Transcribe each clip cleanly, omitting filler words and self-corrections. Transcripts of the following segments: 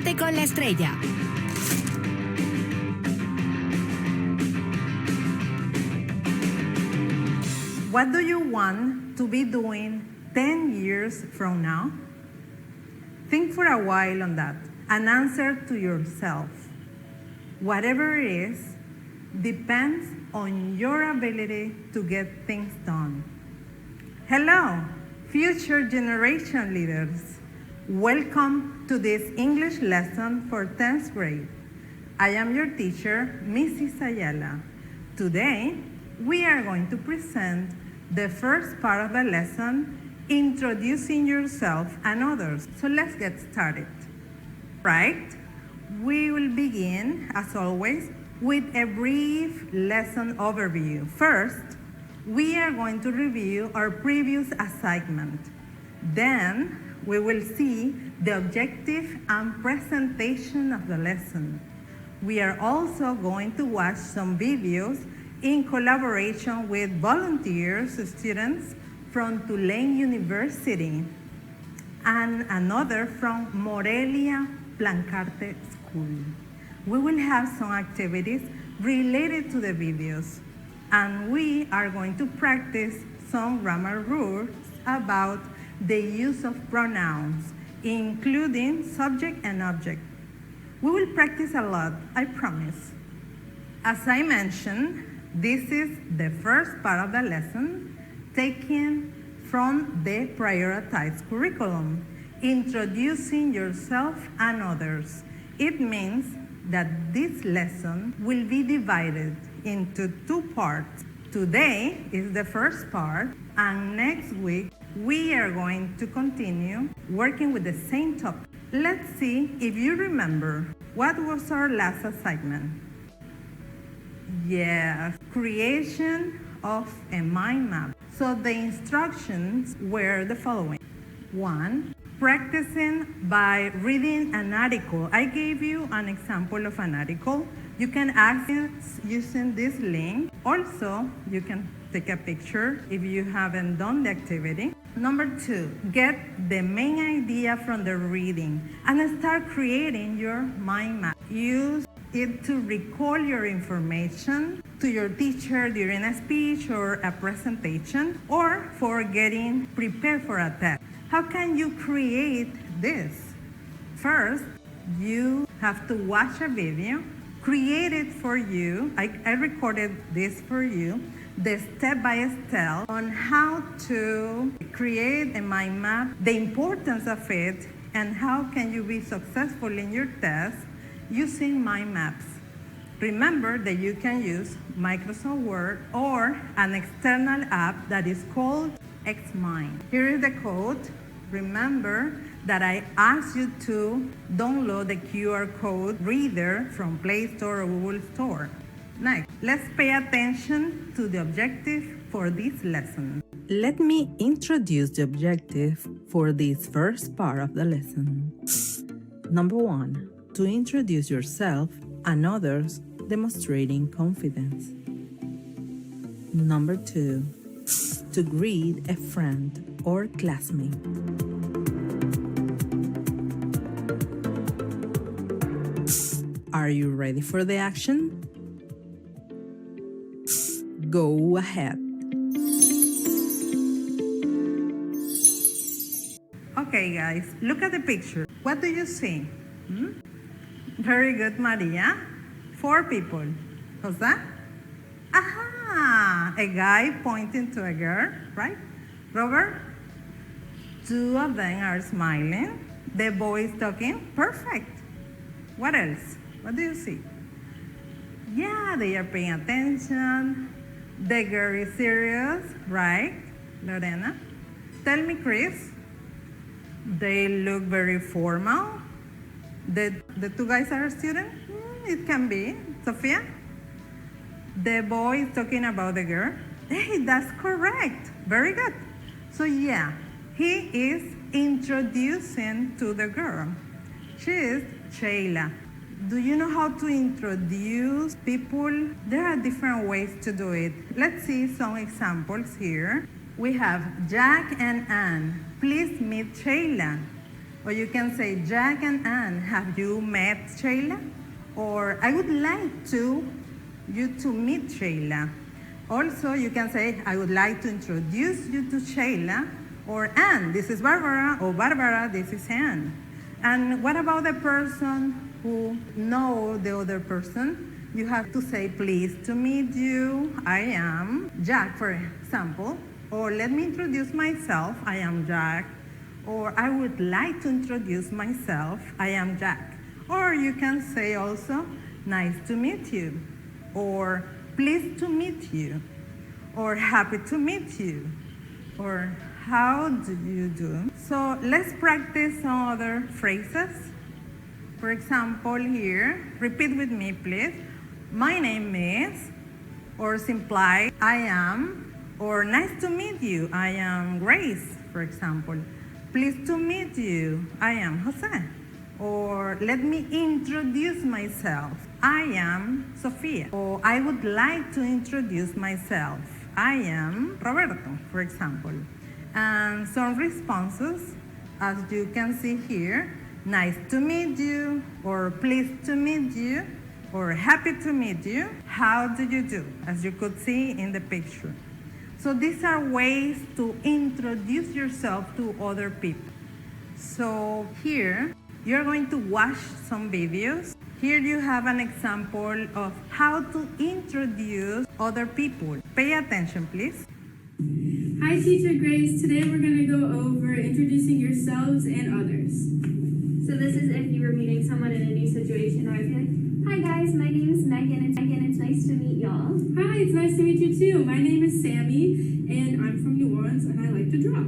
Conéctate con la estrella. What do you want to be doing 10 years from now? Think for a while on that and answer to yourself. Whatever it is depends on your ability to get things done. Hello, future generation leaders. Welcome to this English lesson for 10th grade. I am your teacher, Mrs. Ayala. Today, we are going to present the first part of the lesson, introducing yourself and others. So let's get started. Right? We will begin, as always, with a brief lesson overview. First, we are going to review our previous assignment. Then, we will see the objective and presentation of the lesson. We are also going to watch some videos in collaboration with volunteers, students from Tulane University, and another from Morelia Plancarte School. We will have some activities related to the videos, and we are going to practice some grammar rules about the use of pronouns, including subject and object. We will practice a lot, I promise. As I mentioned, this is the first part of the lesson taken from the prioritized curriculum, introducing yourself and others. It means that this lesson will be divided into two parts. Today is the first part, and next week we are going to continue working with the same topic. Let's see if you remember what was our last assignment. Yes, creation of a mind map. So the instructions were the following. 1, practicing by reading an article. I gave you an example of an article. You can access using this link. Also, you can take a picture if you haven't done the activity. Number 2, get the main idea from the reading and start creating your mind map. Use it to recall your information to your teacher during a speech or a presentation, or for getting prepared for a test. How can you create this? First, you have to watch a video, create it for you. I recorded this for you, the step-by-step on how to create a mind map, the importance of it, and how can you be successful in your test using mind maps. Remember that you can use Microsoft Word or an external app that is called Xmind. Here is the code. Remember that I asked you to download the QR code reader from Play Store or Google Store. Next, let's pay attention to the objective for this lesson. Let me introduce the objective for this first part of the lesson. Number 1, to introduce yourself and others, demonstrating confidence. Number 2, to greet a friend or classmate. Are you ready for the action? Go ahead. Okay, guys, look at the picture. What do you see? Very good, Maria. 4 people. Who's that? Aha! A guy pointing to a girl, right? Robert? 2 of them are smiling. The boy is talking. Perfect. What else? What do you see? Yeah, they are paying attention. The girl is serious, right? Lorena? Tell me, Chris. They look very formal. The 2 guys are students? It can be. Sophia? The boy is talking about the girl. Hey, that's correct. Very good. So yeah, he is introducing to the girl. She is Shayla. Do you know how to introduce people? There are different ways to do it. Let's see some examples here. We have Jack and Anne. Please meet Shayla. Or you can say, Jack and Anne, have you met Shayla? Or I would like you to meet Shayla. Also, you can say, I would like to introduce you to Shayla. Or Anne, this is Barbara. Or Barbara, this is Anne. And what about the person who knows the other person? You have to say, pleased to meet you. I am Jack, for example. Or let me introduce myself. I am Jack. Or I would like to introduce myself. I am Jack. Or you can say also, nice to meet you. Or pleased to meet you. Or happy to meet you. Or how do you do? So let's practice some other phrases. For example, here, repeat with me, please. My name is, or simply, I am, or nice to meet you. I am Grace, for example. Pleased to meet you. I am Jose. Or let me introduce myself. I am Sofia. Or I would like to introduce myself. I am Roberto, for example. And some responses, as you can see here, nice to meet you, or pleased to meet you, or happy to meet you. How do you do? As you could see in the picture. So these are ways to introduce yourself to other people. So here, you're going to watch some videos. Here you have an example of how to introduce other people. Pay attention, please. Hi, Teacher Grace. Today we're going to go over introducing yourselves and others. So this is if you were meeting someone in a new situation. I would be like, hi guys, my name is Megan. It's nice to meet y'all. Hi, it's nice to meet you too. My name is Sammy, and I'm from New Orleans, and I like to draw.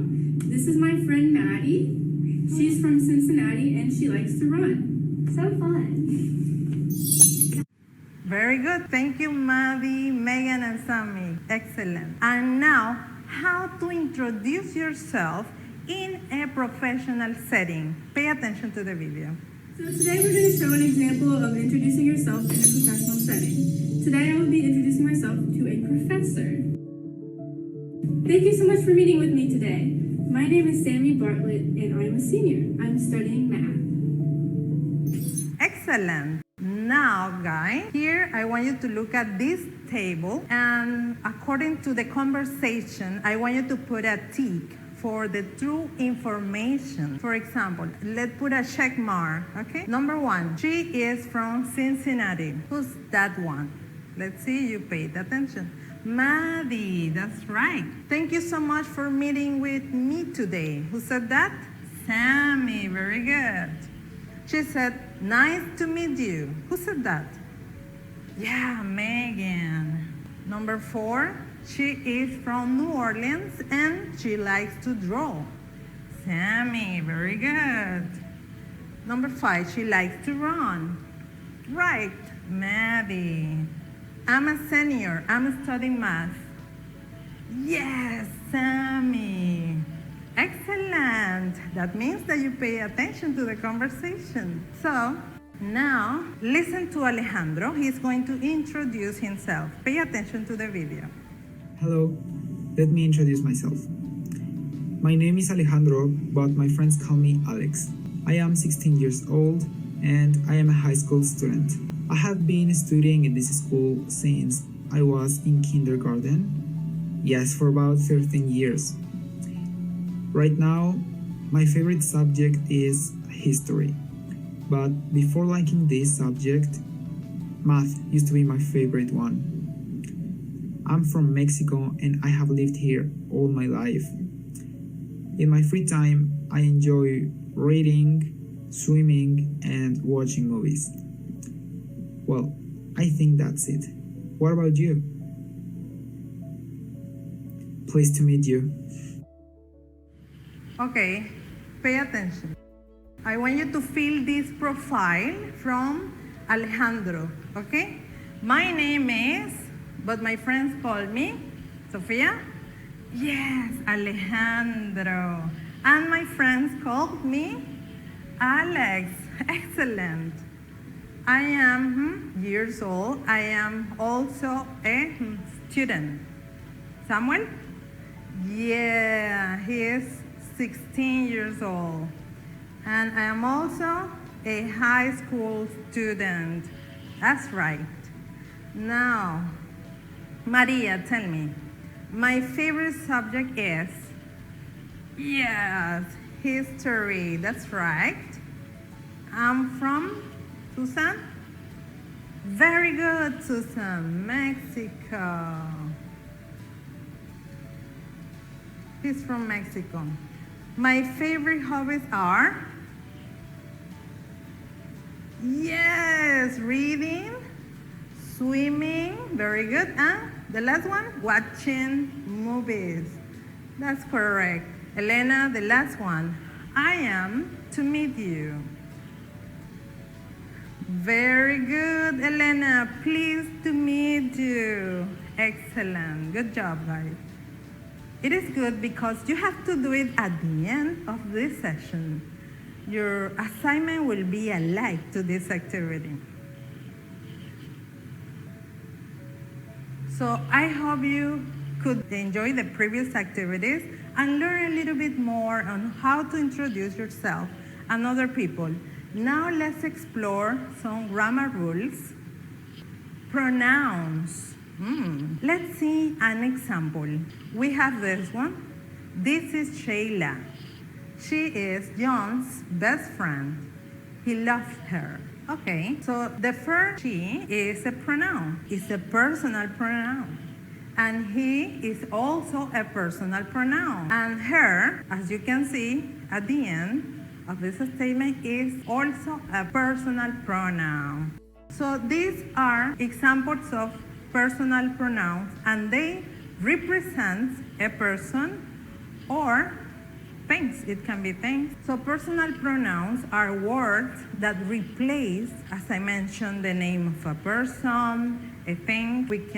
This is my friend Maddie. She's from Cincinnati, and she likes to run. So fun. Very good. Thank you, Maddie, Megan, and Sammy. Excellent. And now, how to introduce yourself in a professional setting. Pay attention to the video. So today we're going to show an example of introducing yourself in a professional setting. Today I will be introducing myself to a professor. Thank you so much for meeting with me today. My name is Sammy Bartlett, and I'm a senior. I'm studying math. Excellent. Now, guys, here I want you to look at this table, and according to the conversation, I want you to put a tick for the true information. For example, let's put a check mark, okay? Number one, she is from Cincinnati. Who's that one? Let's see, you paid attention. Maddie, that's right. Thank you so much for meeting with me today. Who said that? Sammy, very good. She said, nice to meet you. Who said that? Yeah, Megan. Number four, she is from New Orleans and she likes to draw. Sammy, very good. Number five, she likes to run. Right, Maddie. I'm a senior, I'm studying math. Yes, Sammy. Excellent. That means that you pay attention to the conversation. So, now, listen to Alejandro. He's going to introduce himself. Pay attention to the video. Hello, let me introduce myself. My name is Alejandro, but my friends call me Alex. I am 16 years old and I am a high school student. I have been studying in this school since I was in kindergarten. Yes, for about 13 years. Right now, my favorite subject is history. But before liking this subject, math used to be my favorite one. I'm from Mexico and I have lived here all my life. In my free time, I enjoy reading, swimming, and watching movies. Well, I think that's it. What about you? Pleased to meet you. Okay, pay attention. I want you to fill this profile from Alejandro, okay? My name is, but my friends call me, Sofia? Yes, Alejandro. And my friends called me Alex. Excellent. I am years old. I am also a student. Samuel? Yeah, he is 16 years old. And I am also a high school student. That's right. Now, Maria, tell me, my favorite subject is, yes, history. That's right. I'm from Susan. Very good, Susan, Mexico. He's from Mexico. My favorite hobbies are, yes, reading, swimming, very good. And the last one, watching movies. That's correct. Elena, the last one. I am to meet you. Very good, Elena. Pleased to meet you. Excellent. Good job, guys. It is good because you have to do it at the end of this session. Your assignment will be a like to this activity. So I hope you could enjoy the previous activities and learn a little bit more on how to introduce yourself and other people. Now let's explore some grammar rules. Pronouns. Let's see an example. We have this one. This is Shayla. She is John's best friend. He loves her. Okay, so the first she is a pronoun. It's a personal pronoun. And he is also a personal pronoun. And her, as you can see at the end of this statement, is also a personal pronoun. So these are examples of personal pronouns, and they represent a person or things. It can be things. So personal pronouns are words that replace, as I mentioned, the name of a person, a thing. It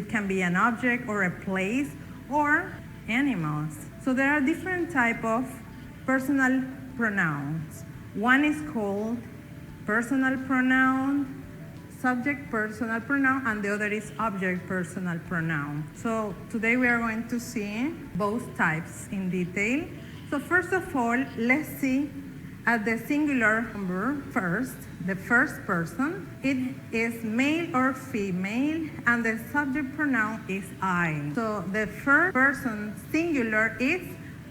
can be an object or a place or animals. So there are different types of personal pronouns. One is called personal pronoun, subject personal pronoun, and the other is object personal pronoun. So today we are going to see both types in detail. So first of all, let's see at the singular number first, the first person. It is male or female, and the subject pronoun is I. So the first person singular is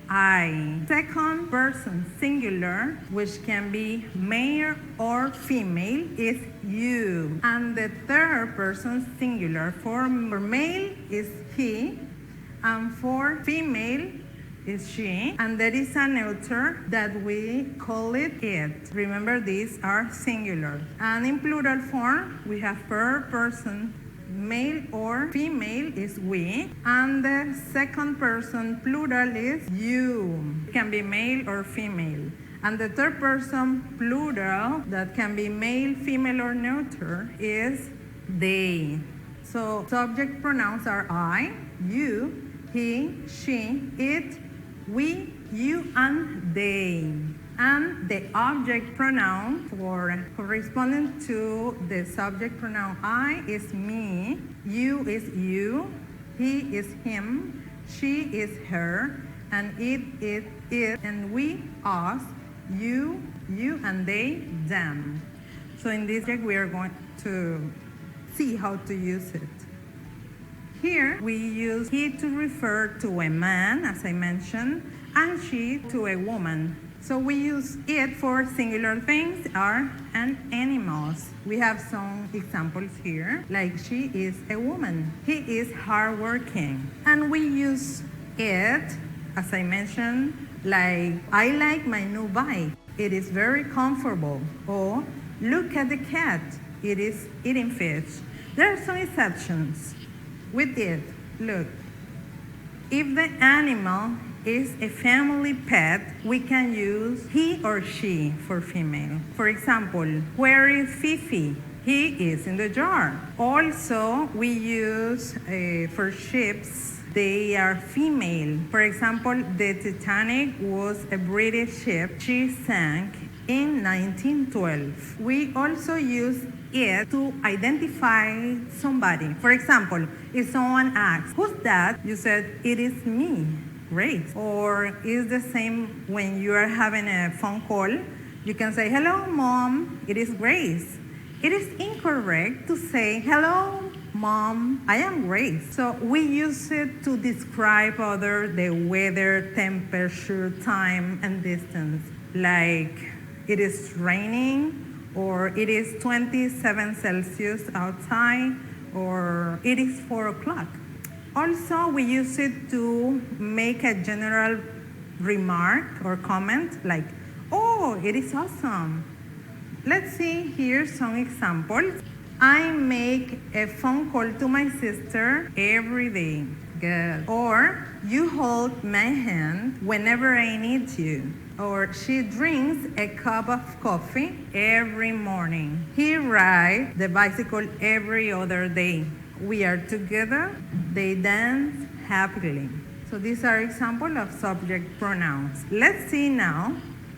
I. Second person singular, which can be male or female, is you. And the third person singular for male is he, and for female is she. And there is a neuter that we call it. Remember, these are singular. And in plural form, we have per person, male or female is we, and the second person plural is you. It can be male or female. And the third person plural that can be male, female, or neuter is they. So subject pronouns are I, you, he, she, it, we, you, and they. And the object pronoun for corresponding to the subject pronoun I is me, you is you, he is him, she is her, and it is it, and we us, you, and they, them. So in this object we are going to see how to use it. Here we use he to refer to a man, as I mentioned, and she to a woman. So we use it for singular things and animals. We have some examples here, like she is a woman. He is hardworking. And we use it, as I mentioned, like I like my new bike. It is very comfortable. Or look at the cat. It is eating fish. There are some exceptions with it. Look, if the animal is a family pet, we can use he or she for female. For example, where is Fifi? He is in the jar. Also, we use for ships, they are female. For example, the Titanic was a British ship. She sank in 1912. We also use it to identify somebody. For example, if someone asks, who's that? You said, it is me. Grace. Or it's the same when you are having a phone call. You can say, hello, Mom, it is Grace. It is incorrect to say, hello, Mom, I am Grace. So we use it to describe the weather, temperature, time, and distance. Like, it is raining, or it is 27 Celsius outside, or it is 4 o'clock. Also, we use it to make a general remark or comment like, oh, it is awesome. Let's see here some examples. I make a phone call to my sister every day. Good. Or you hold my hand whenever I need you. Or she drinks a cup of coffee every morning. He rides the bicycle every other day. We are together. They dance happily. So these are examples of subject pronouns. Let's see now,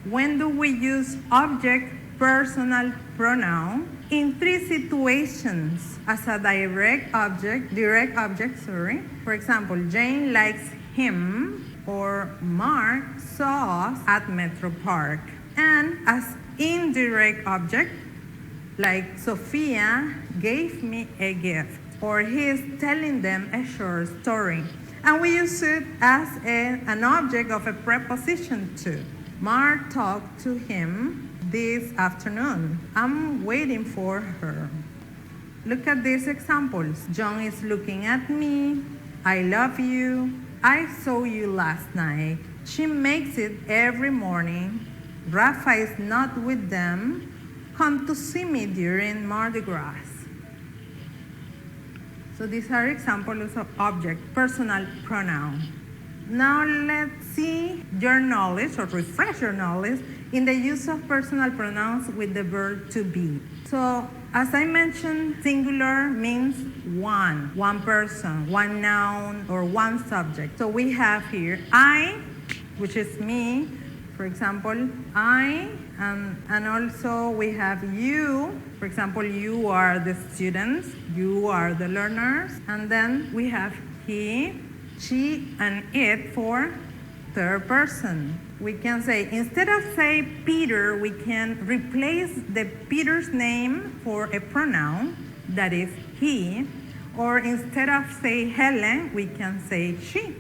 when do we use object personal pronoun in 3 situations as a direct object. For example, Jane likes him, or Mark saw us at Metro Park. And as indirect object, like Sophia gave me a gift, or he is telling them a short story. And we use it as an object of a preposition too. Mark talked to him this afternoon. I'm waiting for her. Look at these examples. John is looking at me. I love you. I saw you last night. She makes it every morning. Rafa is not with them. Come to see me during Mardi Gras. So these are examples of object, personal pronoun. Now let's see your knowledge, or refresh your knowledge, in the use of personal pronouns with the verb to be. So as I mentioned, singular means one person, one noun, or one subject. So we have here I, which is me, for example, I, and also we have you. For example, you are the students, you are the learners, and then we have he, she, and it for third person. We can say, instead of say Peter, we can replace the Peter's name for a pronoun, that is he, or instead of say Helen, we can say she.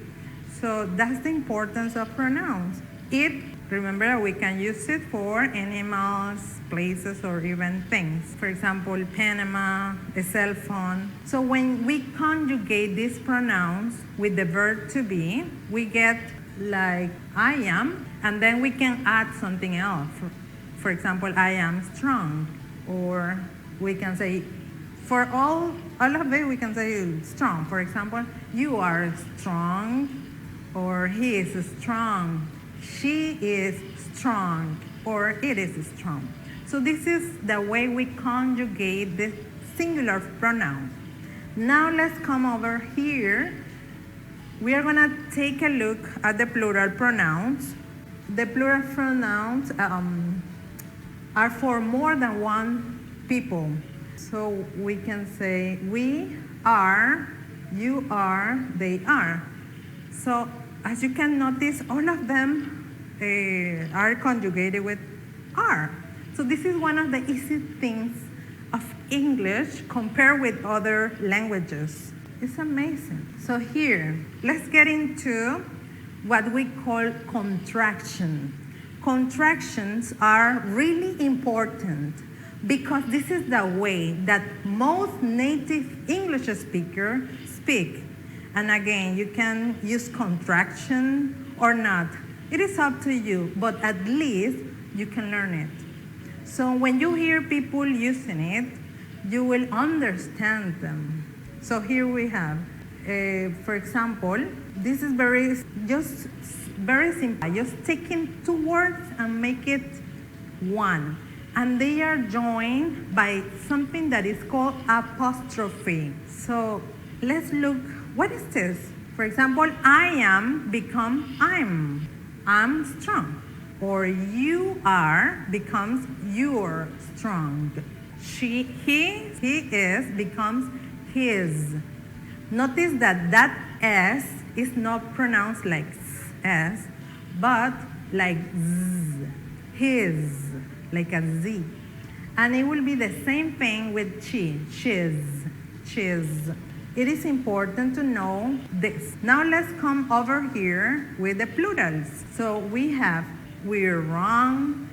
So that's the importance of pronouns. It, remember, we can use it for animals, places, or even things. For example, Panama, a cell phone. So when we conjugate these pronouns with the verb to be, we get like I am, and then we can add something else. For example, I am strong. Or we can say, for all of it, we can say strong. For example, you are strong, or he is strong. She is strong, or it is strong. So this is the way we conjugate the singular pronoun. Now let's come over here. We are going to take a look at the plural pronouns. The plural pronouns are for more than one people. So we can say we are, you are, they are. So as you can notice, all of them are conjugated with are. So this is one of the easy things of English compared with other languages. It's amazing. So here, let's get into what we call contraction. Contractions are really important because this is the way that most native English speakers speak. And again, you can use contraction or not. It is up to you, but at least you can learn it. So when you hear people using it, you will understand them. So here we have, for example, this is very simple. Just taking two words and make it one. And they are joined by something that is called apostrophe. So let's look, what is this? For example, I am become I'm. I'm strong. Or you are becomes you're strong. He is becomes his. Notice that S is not pronounced like S. S, but like Z, his, like a Z. And it will be the same thing with she, she's. It is important to know this. Now let's come over here with the plurals. So we have, we're wrong,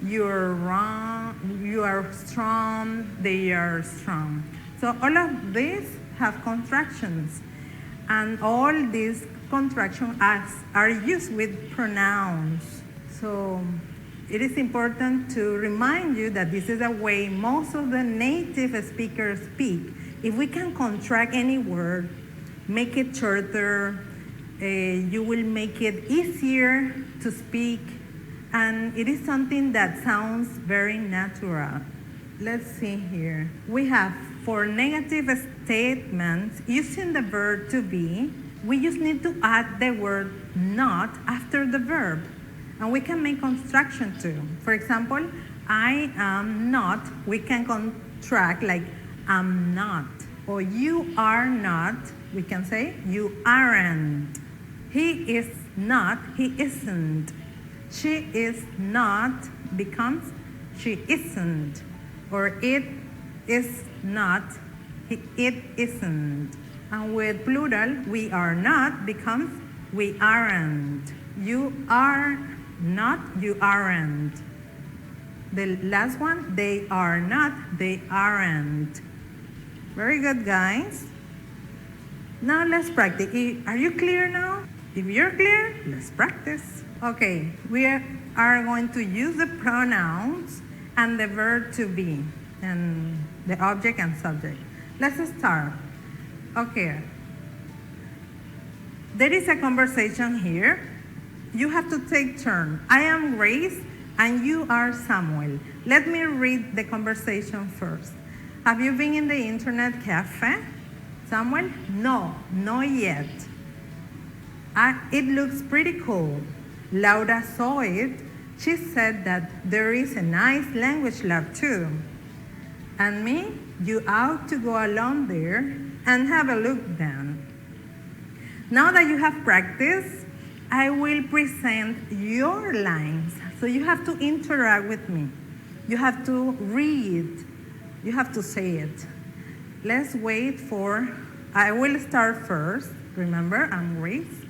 you're wrong, you are strong, they are strong. So all of these have contractions. And all these contractions are used with pronouns. So it is important to remind you that this is the way most of the native speakers speak. If we can contract any word, make it shorter, you will make it easier to speak, and it is something that sounds very natural. Let's see here. We have, for negative statements, using the verb to be, we just need to add the word not after the verb. And we can make construction too. For example, I am not, we can contract like I'm not. Or you are not, we can say you aren't. He is not, he isn't. She is not becomes she isn't. Or it is not, it isn't. And with plural, we are not becomes we aren't. You are not, you aren't. The last one, they are not, they aren't. Very good, guys. Now let's practice. Are you clear now? If you're clear, let's practice. Okay, we are going to use the pronouns and the verb to be, and the object and subject. Let's start. Okay. There is a conversation here. You have to take turn. I am Grace and you are Samuel. Let me read the conversation first. Have you been in the internet cafe, Samuel? No, not yet. It looks pretty cool. Laura saw it. She said that there is a nice language lab too. And me, you ought to go along there and have a look then. Now that you have practiced, I will present your lines. So you have to interact with me. You have to read. You have to say it. Let's wait for, I will start first. Remember, I'm Grace.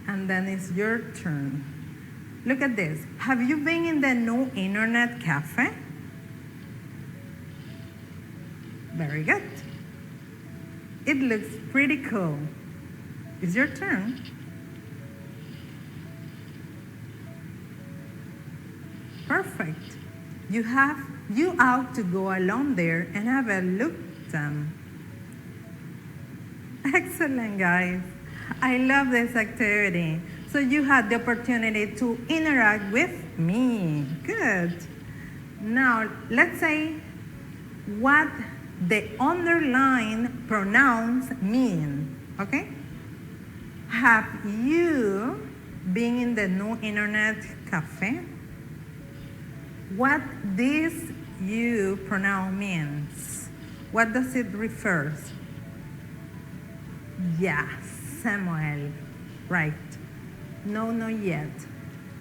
And then it's your turn. Look at this. Have you been in the new internet cafe? Very good. It looks pretty cool. It's your turn. Perfect. You ought to go along there and have a look at them. Excellent, guys. I love this activity. So you had the opportunity to interact with me. Good. Now, let's say what the underlined pronouns mean, okay? Have you been in the new internet cafe? What this you pronoun means? What does it refer? Yeah, Samuel, right. No, not yet.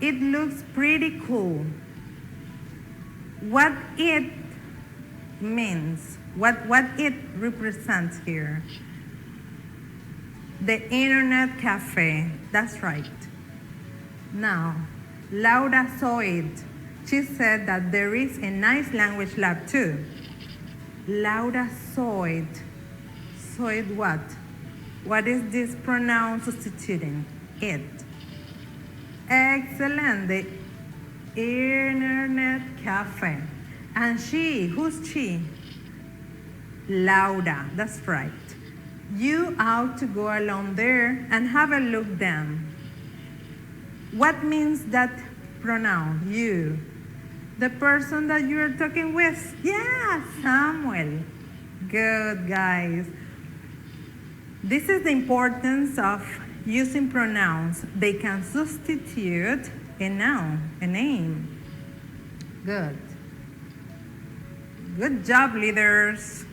It looks pretty cool. What it means, what it represents here. The internet cafe, that's right. Now, Laura saw it. She said that there is a nice language lab too. Laura saw it. Saw it what? What is this pronoun substituting? It. Excellent. The internet cafe. And she, who's she? Laura, that's right. You ought to go along there and have a look then. What means that pronoun? You. The person that you are talking with? Yeah, Samuel. Good, guys. This is the importance of using pronouns. They can substitute a noun, a name. Good. Good job, leaders.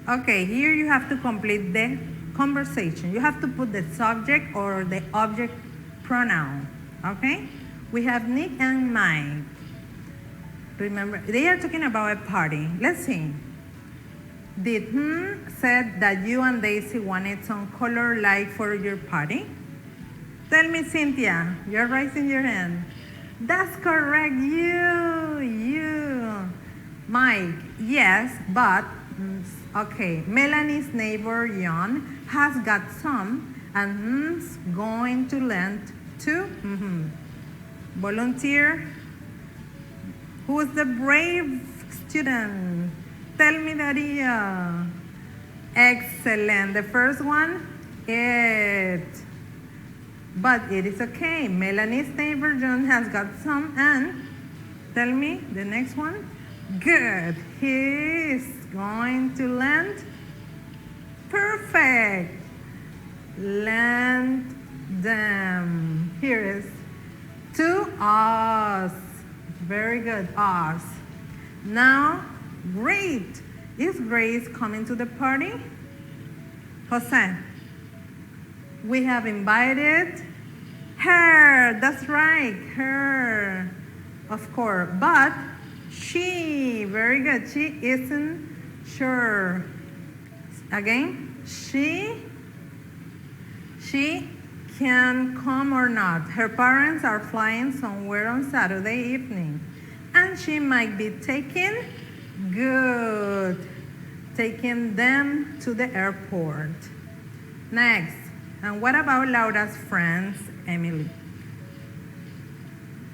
Okay, here you have to complete the conversation. You have to put the subject or the object pronoun, okay? We have Nick and Mike. Remember, they are talking about a party. Let's see. Did said that you and Daisy wanted some color light for your party? Tell me, Cynthia, you're raising your hand. That's correct, you. Mike, yes, but, okay, Melanie's neighbor, Jan, has got some and going to lend to. Volunteer. Who is the brave student? Tell me, Daria. Excellent. The first one, it. But it is okay. Melanie's neighbor John has got some and tell me the next one. Good. He's going to lend. Perfect. Lend them. Here is to us. Very good. Us. Now, great. Is Grace coming to the party? Jose. We have invited her. That's right, her. Of course. But she, very good. She isn't sure. Again, she can come or not. Her parents are flying somewhere on Saturday evening. And she might be taking them to the airport. Next. And what about Laura's friends, Emily?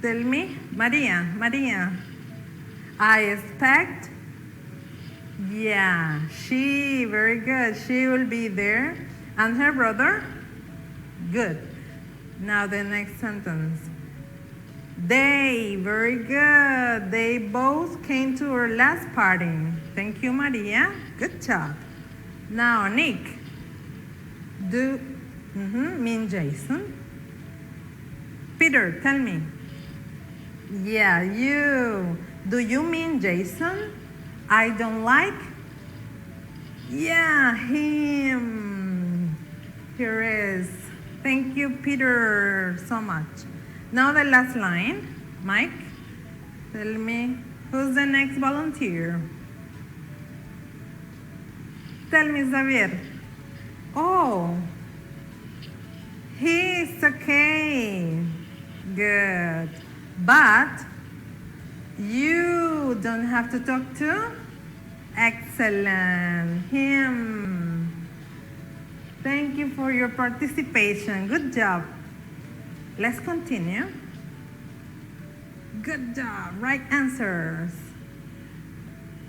Tell me, Maria. I expect, yeah, she, very good. She will be there. And her brother? Good. Now the next sentence. They, very good. They both came to our last party. Thank you, Maria. Good job. Now, Nick. Do mean Jason? Peter, tell me. Yeah, you. Do you mean Jason? I don't like? Yeah, him. Here is. Thank you, Peter, so much. Now the last line. Mike, tell me, who's the next volunteer? Tell me, Xavier. Oh, he's okay. Good. But you don't have to talk to? Excellent. Him. Thank you for your participation. Good job. Let's continue. Good job. Right answers.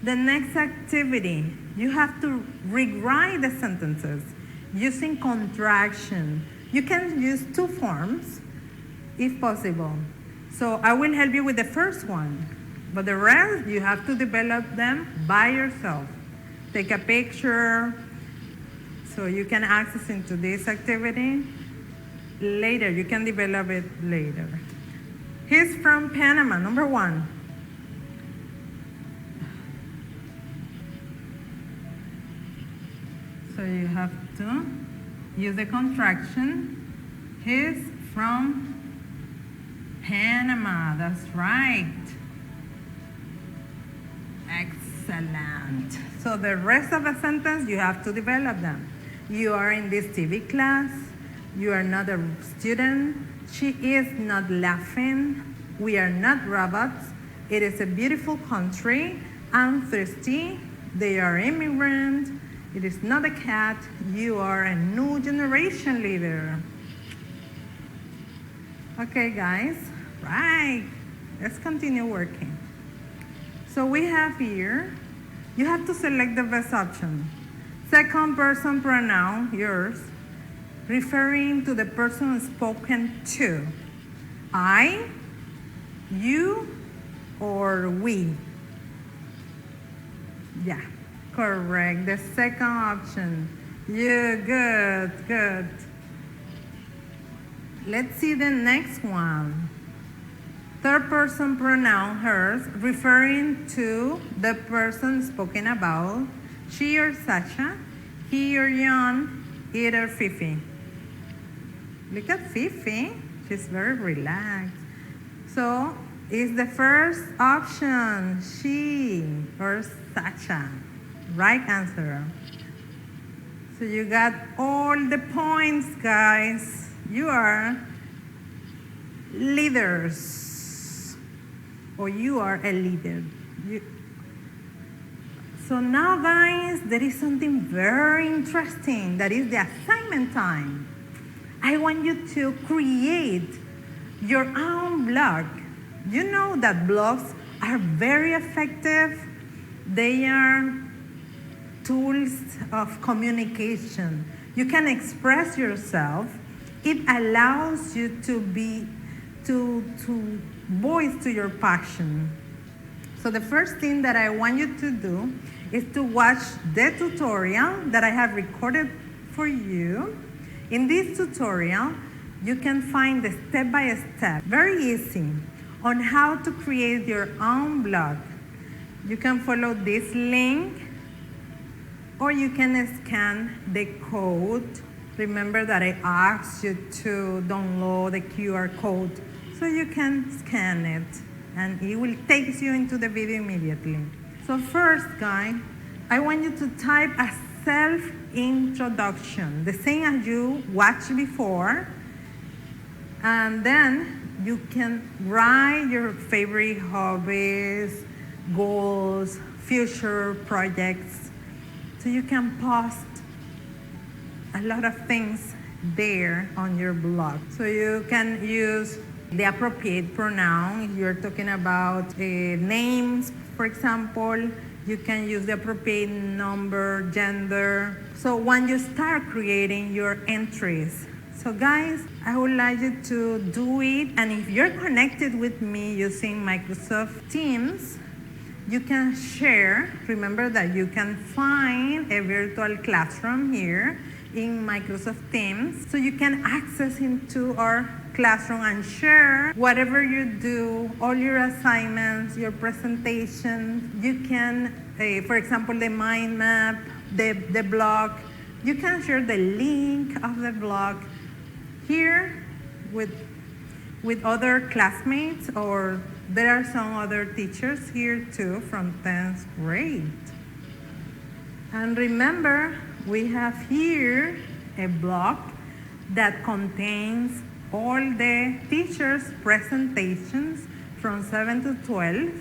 The next activity, you have to rewrite the sentences using contraction. You can use two forms if possible. So I will help you with the first one, but the rest you have to develop them by yourself. Take a picture so you can access into this activity later. You can develop it later. He's from Panama, number 1. So you have to use the contraction. He's from Panama, that's right. Excellent. So the rest of the sentence, you have to develop them. You are in this TV class. You are not a student. She is not laughing. We are not robots. It is a beautiful country. I'm thirsty. They are immigrants. It is not a cat. You are a new generation leader. Okay, guys. Right. Let's continue working. So we have here, you have to select the best option. Second person pronoun, yours, referring to the person spoken to. I, you, or we. Yeah, correct. The second option. Yeah, good. Let's see the next one. Third person pronoun, hers, referring to the person spoken about. She or Sasha, he or John, it or Fifi. Look at Fifi, she's very relaxed. So is the first option, she or Sasha. Right answer. So you got all the points, guys. You are leaders, or you are a leader. So now, guys, there is something very interesting. That is the assignment time. I want you to create your own blog. You know that blogs are very effective. They are tools of communication. You can express yourself. It allows you to voice to your passion. So the first thing that I want you to do is to watch the tutorial that I have recorded for you. In this tutorial, you can find the step-by-step, very easy, on how to create your own blog. You can follow this link, or you can scan the code. Remember that I asked you to download the QR code, so you can scan it, and it will take you into the video immediately. So first, guys, I want you to type a self-introduction, the same as you watched before, and then you can write your favorite hobbies, goals, future projects, so you can post a lot of things there on your blog. So you can use the appropriate pronoun. If you're talking about names, for example, you can use the appropriate number, gender. So when you start creating your entries, so guys, I would like you to do it. And if you're connected with me using Microsoft Teams, you can share. Remember that you can find a virtual classroom here in Microsoft Teams. So you can access into our classroom and share whatever you do, all your assignments, your presentations. You can, for example, the mind map, the blog. You can share the link of the blog here with other classmates, or there are some other teachers here too from 10th grade. And remember, we have here a blog that contains all the teachers' presentations from 7 to 12.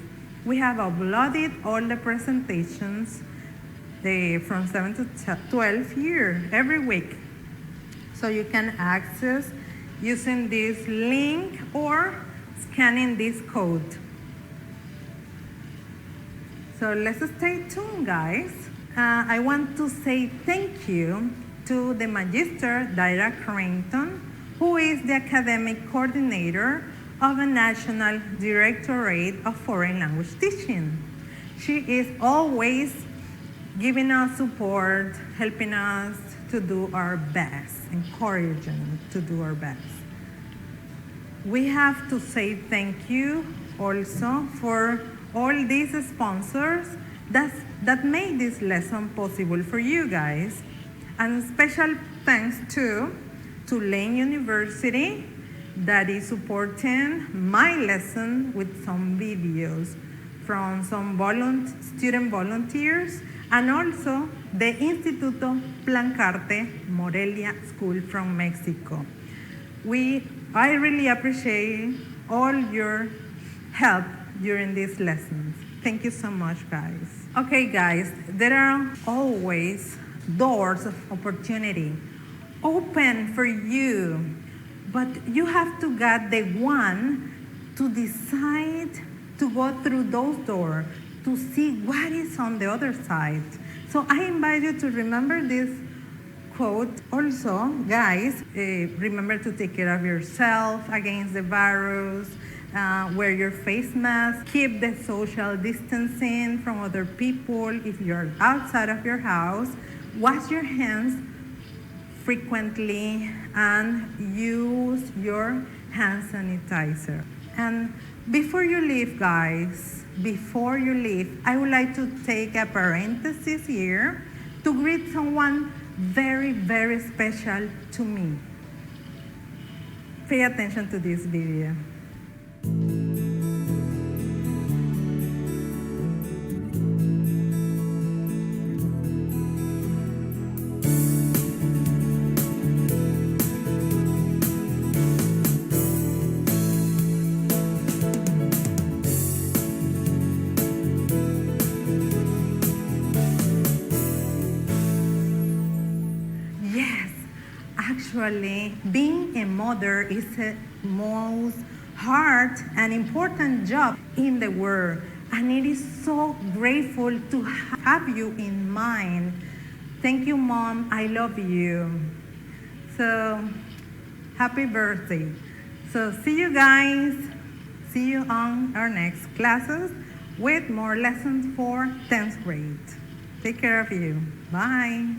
We have uploaded all the presentations from 7 to 12 here every week. So you can access using this link or scanning this code. So let's stay tuned, guys. I want to say thank you to the Magister Daira Carrington, who is the academic coordinator of the National Directorate of Foreign Language Teaching. She is always giving us support, helping us to do our best, encouraging to do our best. We have to say thank you also for all these sponsors that made this lesson possible for you guys. And special thanks to Tulane University that is supporting my lesson with some videos from some student volunteers, and also the Instituto Plancarte Morelia School from Mexico. I really appreciate all your help during these lessons. Thank you so much, guys. Okay, guys, there are always doors of opportunity open for you, but you have to get the one to decide to go through those doors to see what is on the other side. So I invite you to remember this quote. Also, guys, remember to take care of yourself against the virus, wear your face mask, keep the social distancing from other people. If you're outside of your house, wash your hands frequently and use your hand sanitizer. And Before you leave, guys, before you leave, I would like to take a parenthesis here to greet someone very, very special to me. Pay attention to this video. Actually, being a mother is the most hard and important job in the world, and it is so grateful to have you in mind. Thank you, Mom. I love you. So, happy birthday. So, see you guys. See you on our next classes with more lessons for 10th grade. Take care of you. Bye.